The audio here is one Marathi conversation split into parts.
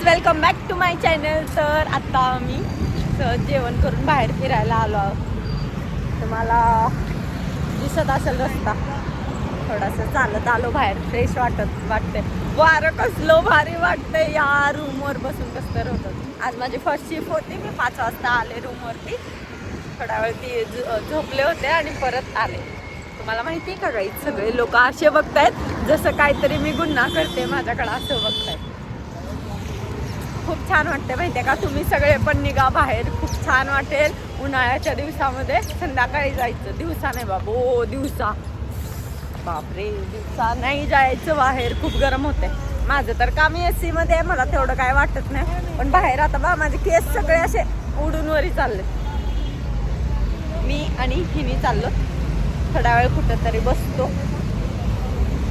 Welcome back to my channel. तर आता आम्ही जेवण करून बाहेर फिरायला आलो आहोत. तुम्हाला दिसत असेल रस्ता. थोडासा चालत आलो बाहेर. फ्रेश वाटते. वारं कसलं भारी वाटतंय. या रूमवर बसून कसं तर होतं. आज माझी फर्स्ट शिफ्ट होती. मी 5 वाजता आले रूमवरती. थोडा वेळ ती झोपले होते आणि परत आले. तुम्हाला माहिती आहे का काही सगळे लोक असे बघतायत जसं काहीतरी मी गुन्हा करते माझ्याकडे असं बघतायत. खूप छान वाटते माहिती आहे का. तुम्ही सगळे पण निघा बाहेर. खूप छान वाटेल. उन्हाळ्याच्या दिवसामध्ये संध्याकाळी जायचं. दिवसा नाही बाबा. ओ दिवसा बापरे. दिवसा नाही जायचं बाहेर. खूप गरम होते. माझं तर काम AC मध्ये आहे. मला तेवढं काय वाटत नाही. पण बाहेर आता बा माझे केस सगळे असे उडून वरी चालले. मी आणि हिनी चाललो. थोडा वेळ कुठं तरी बसतो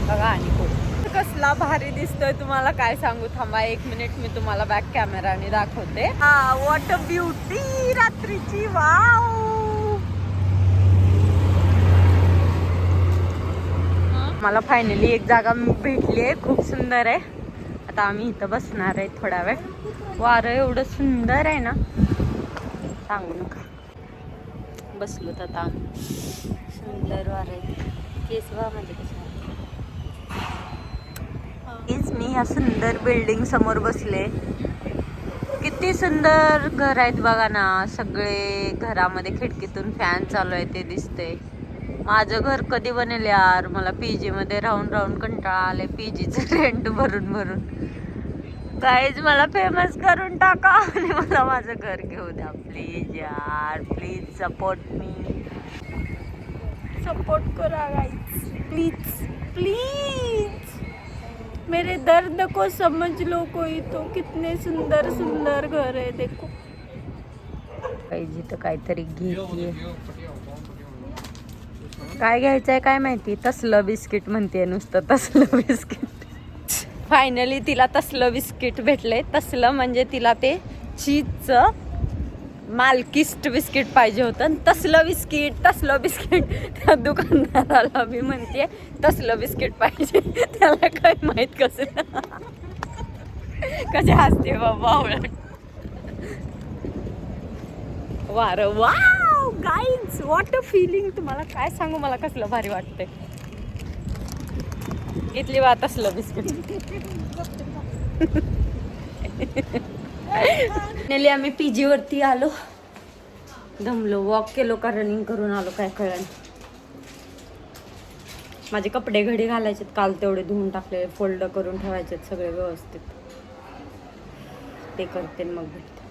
बघा. आणि पुढे कसला भारी दिसतोय तुम्हाला काय सांगू. थांबा 1 मिनिट. मी तुम्हाला बॅक कॅमेराने दाखवते. हा व्हॉट अ ब्युटी रात्रीची. वाव. मला फायनली एक जागा भेटली आहे. खूप सुंदर आहे. आता आम्ही इथं बसणार आहे थोडा वेळ. वारं एवढं सुंदर आहे ना सांगू नका. बसलो तर आता सुंदर वारं आहे. केस वा म्हणजे कसं मी ह्या सुंदर बिल्डिंग समोर बसले. किती सुंदर घर आहेत बघा ना. सगळे घरामध्ये खिडकीतून फॅन चालू आहे ते दिसते. माझं घर कधी बनेल यार. मला PG मध्ये राहून राहून कंटाळा आले. PGचं रेंट भरून भरून. काहीच मला फेमस करून टाका आणि मला माझं घर घेऊ द्या प्लीज यार. Please support me. सपोर्ट करा गाइस प्लीज प्लीज. मेरे दर्द को समझ लो कोई तो. कितने सुंदर सुंदर घर है देखो. पाहिजे तर काहीतरी घेतीये. काय घ्यायचंय काय माहिती. तसलं बिस्किट म्हणते नुसतं. तसलं बिस्किट. फायनली तिला तसलं बिस्किट भेटले. तसलं म्हणजे तिला ते चीजचं मालकिस्ट बिस्किट पाहिजे होतं. तसलं बिस्किट त्या दुकानदाराला मी म्हणते तसलं बिस्किट पाहिजे. त्याला काय माहित कसं कसे हसते बाबा. वारं. Wow guys what a feeling. तुम्हाला काय सांगू मला कसलं भारी वाटतंय. घेतली बा तसलं बिस्किट. नेली आम्ही PG वरती आलो. दमलो. वॉक केलो का रनिंग करून आलो काय कळलं. माझे कपडे घडी घालायचे काल तेवढे धुवून टाकले. फोल्ड करून ठेवायचे सगळे व्यवस्थित. ते करते मग भेटते.